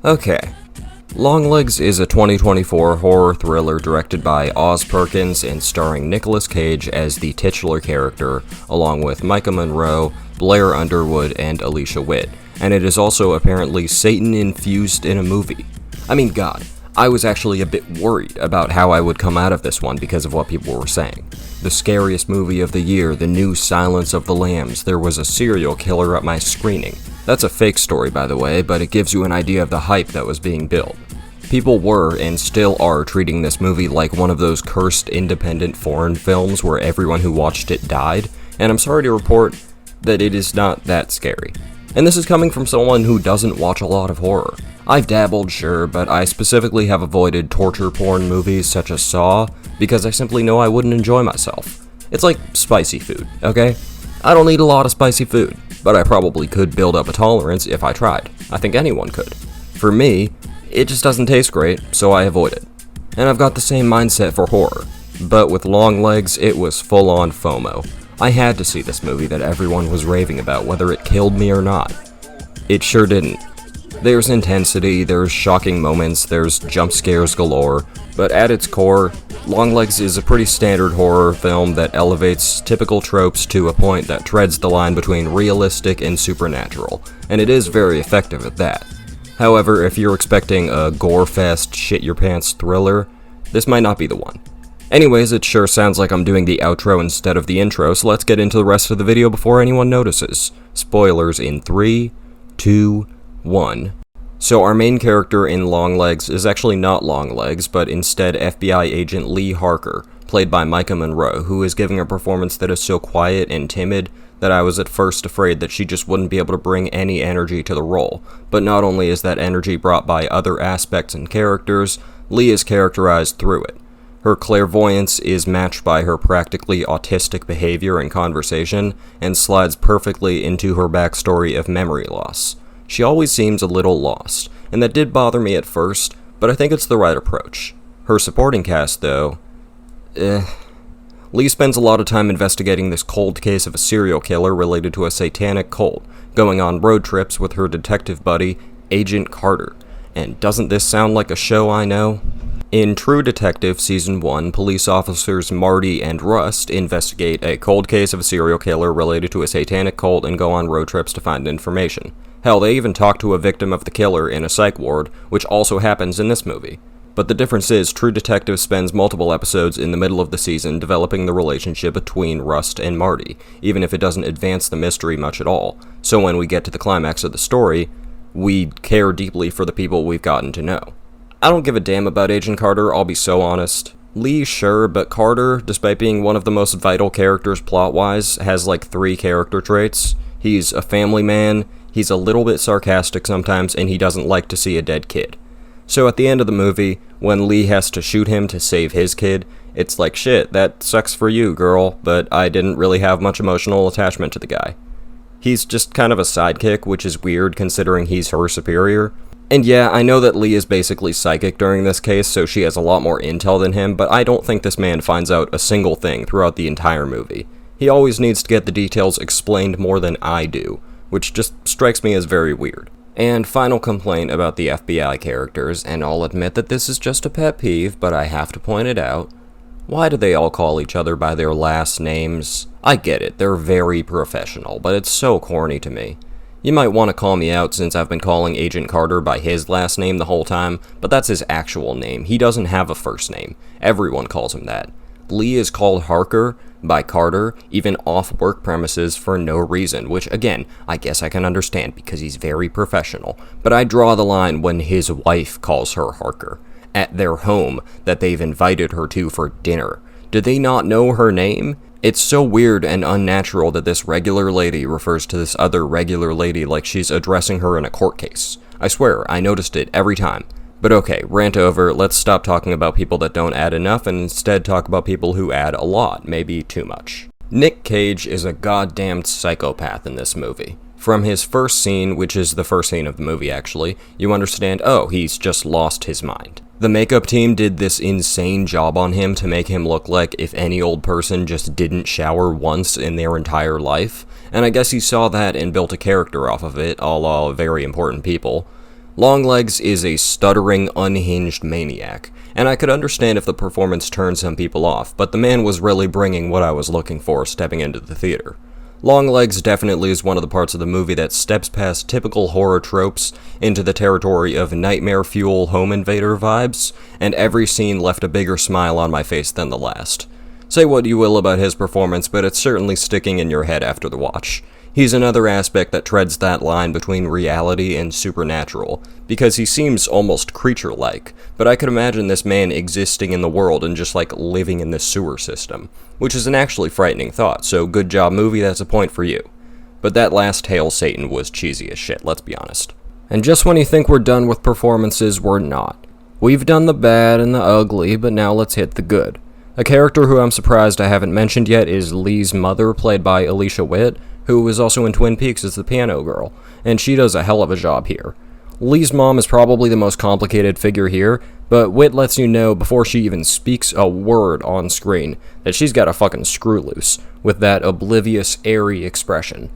Okay. Longlegs is a 2024 horror thriller directed by Oz Perkins and starring Nicolas Cage as the titular character, along with Micah Monroe, Blair Underwood, and Alicia Witt, and it is also apparently Satan infused in a movie. I mean, God, I was actually a bit worried about how I would come out of this one because of what people were saying. The scariest movie of the year, the new Silence of the Lambs, there was a serial killer at my screening. That's a fake story, by the way, but it gives you an idea of the hype that was being built. People were, and still are, treating this movie like one of those cursed independent foreign films where everyone who watched it died, and I'm sorry to report that it is not that scary. And this is coming from someone who doesn't watch a lot of horror. I've dabbled, sure, but I specifically have avoided torture porn movies such as Saw, because I simply know I wouldn't enjoy myself. It's like spicy food, okay? I don't eat a lot of spicy food, but I probably could build up a tolerance if I tried. I think anyone could. For me, it just doesn't taste great, so I avoid it. And I've got the same mindset for horror, but with Longlegs, it was full-on FOMO. I had to see this movie that everyone was raving about, whether it killed me or not. It sure didn't. There's intensity, there's shocking moments, there's jump scares galore, but at its core, Longlegs is a pretty standard horror film that elevates typical tropes to a point that treads the line between realistic and supernatural, and it is very effective at that. However, if you're expecting a gore-fest, shit-your-pants thriller, this might not be the one. Anyways, it sure sounds like I'm doing the outro instead of the intro, so let's get into the rest of the video before anyone notices. Spoilers in 3, 2, 1. So our main character in Longlegs is actually not Longlegs, but instead FBI agent Lee Harker, played by Micah Monroe, who is giving a performance that is so quiet and timid that I was at first afraid that she just wouldn't be able to bring any energy to the role. But not only is that energy brought by other aspects and characters, Lee is characterized through it. Her clairvoyance is matched by her practically autistic behavior and conversation, and slides perfectly into her backstory of memory loss. She always seems a little lost, and that did bother me at first, but I think it's the right approach. Her supporting cast, though, Lee spends a lot of time investigating this cold case of a serial killer related to a satanic cult, going on road trips with her detective buddy, Agent Carter. And doesn't this sound like a show I know? In True Detective Season 1, police officers Marty and Rust investigate a cold case of a serial killer related to a satanic cult and go on road trips to find information. Hell, they even talk to a victim of the killer in a psych ward, which also happens in this movie. But the difference is, True Detective spends multiple episodes in the middle of the season developing the relationship between Rust and Marty, even if it doesn't advance the mystery much at all. So when we get to the climax of the story, we care deeply for the people we've gotten to know. I don't give a damn about Agent Carter, I'll be so honest. Lee, sure, but Carter, despite being one of the most vital characters plot-wise, has like 3 character traits. He's a family man, he's a little bit sarcastic sometimes, and he doesn't like to see a dead kid. So at the end of the movie, when Lee has to shoot him to save his kid, it's like, shit, that sucks for you, girl, but I didn't really have much emotional attachment to the guy. He's just kind of a sidekick, which is weird considering he's her superior. And yeah, I know that Lee is basically psychic during this case, so she has a lot more intel than him, but I don't think this man finds out a single thing throughout the entire movie. He always needs to get the details explained more than I do, which just strikes me as very weird. And final complaint about the FBI characters, and I'll admit that this is just a pet peeve, but I have to point it out. Why do they all call each other by their last names? I get it, they're very professional, but it's so corny to me. You might want to call me out since I've been calling Agent Carter by his last name the whole time, but that's his actual name. He doesn't have a first name. Everyone calls him that. Lee is called Harker by Carter, even off work premises for no reason, which again, I guess I can understand because he's very professional. But I draw the line when his wife calls her Harker, at their home that they've invited her to for dinner. Do they not know her name? It's so weird and unnatural that this regular lady refers to this other regular lady like she's addressing her in a court case. I swear, I noticed it every time. But okay, rant over, let's stop talking about people that don't add enough and instead talk about people who add a lot, maybe too much. Nick Cage is a goddamned psychopath in this movie. From his first scene, which is the first scene of the movie actually, you understand, oh, he's just lost his mind. The makeup team did this insane job on him to make him look like if any old person just didn't shower once in their entire life, and I guess he saw that and built a character off of it, a la Very Important People. Longlegs is a stuttering, unhinged maniac, and I could understand if the performance turned some people off, but the man was really bringing what I was looking for stepping into the theater. Longlegs definitely is one of the parts of the movie that steps past typical horror tropes into the territory of nightmare fuel home invader vibes, and every scene left a bigger smile on my face than the last. Say what you will about his performance, but it's certainly sticking in your head after the watch. He's another aspect that treads that line between reality and supernatural, because he seems almost creature-like, but I could imagine this man existing in the world and just living in this sewer system, which is an actually frightening thought, so good job movie, that's a point for you. But that last Hail Satan was cheesy as shit, let's be honest. And just when you think we're done with performances, we're not. We've done the bad and the ugly, but now let's hit the good. A character who I'm surprised I haven't mentioned yet is Lee's mother, played by Alicia Witt, who was also in Twin Peaks as the piano girl, and she does a hell of a job here. Lee's mom is probably the most complicated figure here, but Witt lets you know before she even speaks a word on screen that she's got a fucking screw loose, with that oblivious, airy expression.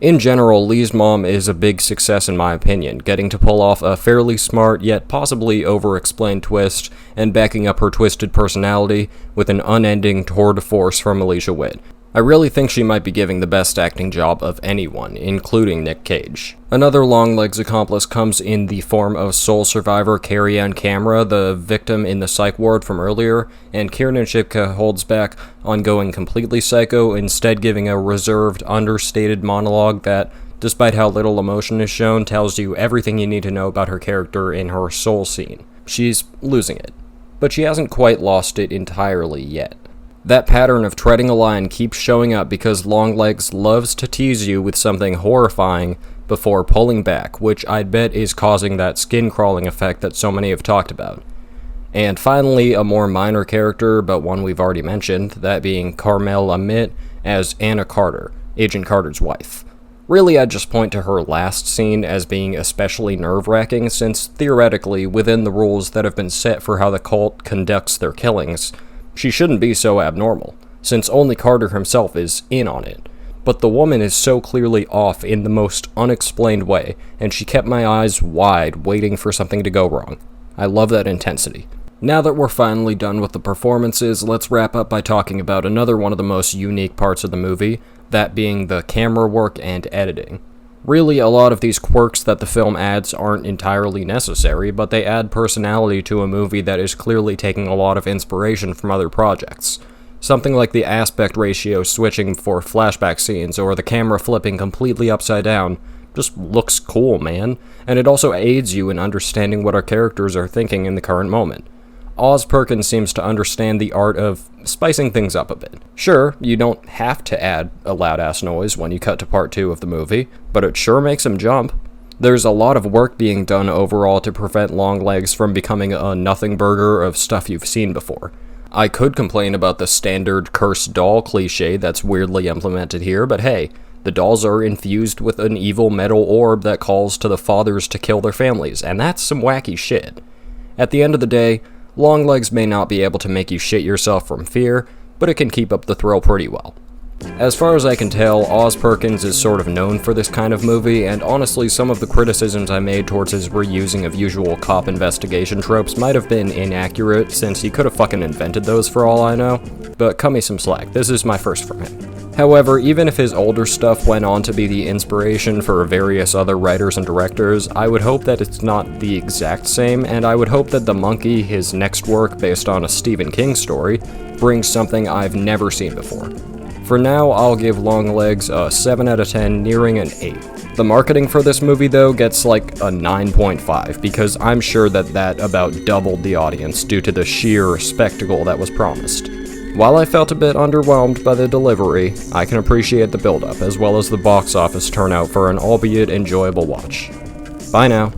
In general, Lee's mom is a big success in my opinion, getting to pull off a fairly smart yet possibly over-explained twist, and backing up her twisted personality with an unending tour de force from Alicia Witt. I really think she might be giving the best acting job of anyone, including Nick Cage. Another Longlegs accomplice comes in the form of sole survivor Carrie-Ann Camera, the victim in the psych ward from earlier, and Kiernan Shipka holds back on going completely psycho, instead giving a reserved, understated monologue that, despite how little emotion is shown, tells you everything you need to know about her character in her soul scene. She's losing it, but she hasn't quite lost it entirely yet. That pattern of treading a line keeps showing up because Longlegs loves to tease you with something horrifying before pulling back, which I'd bet is causing that skin-crawling effect that so many have talked about. And finally, a more minor character, but one we've already mentioned, that being Carmel Amit as Anna Carter, Agent Carter's wife. Really, I'd just point to her last scene as being especially nerve-wracking, since theoretically, within the rules that have been set for how the cult conducts their killings, she shouldn't be so abnormal, since only Carter himself is in on it. But the woman is so clearly off in the most unexplained way, and she kept my eyes wide, waiting for something to go wrong. I love that intensity. Now that we're finally done with the performances, let's wrap up by talking about another one of the most unique parts of the movie, that being the camera work and editing. Really, a lot of these quirks that the film adds aren't entirely necessary, but they add personality to a movie that is clearly taking a lot of inspiration from other projects. Something like the aspect ratio switching for flashback scenes, or the camera flipping completely upside down, just looks cool, man, and it also aids you in understanding what our characters are thinking in the current moment. Oz Perkins seems to understand the art of spicing things up a bit. Sure, you don't have to add a loud-ass noise when you cut to part 2 of the movie, but it sure makes him jump. There's a lot of work being done overall to prevent Longlegs from becoming a nothing burger of stuff you've seen before. I could complain about the standard cursed doll cliche that's weirdly implemented here, but hey, the dolls are infused with an evil metal orb that calls to the fathers to kill their families, and that's some wacky shit. At the end of the day, Longlegs may not be able to make you shit yourself from fear, but it can keep up the thrill pretty well. As far as I can tell, Oz Perkins is sort of known for this kind of movie, and honestly some of the criticisms I made towards his reusing of usual cop investigation tropes might have been inaccurate, since he could have fucking invented those for all I know, but cut me some slack, this is my first from him. However, even if his older stuff went on to be the inspiration for various other writers and directors, I would hope that it's not the exact same, and I would hope that The Monkey, his next work based on a Stephen King story, brings something I've never seen before. For now, I'll give Longlegs a 7 out of 10, nearing an 8. The marketing for this movie, though, gets like a 9.5, because I'm sure that about doubled the audience due to the sheer spectacle that was promised. While I felt a bit underwhelmed by the delivery, I can appreciate the build-up, as well as the box office turnout for an albeit enjoyable watch. Bye now.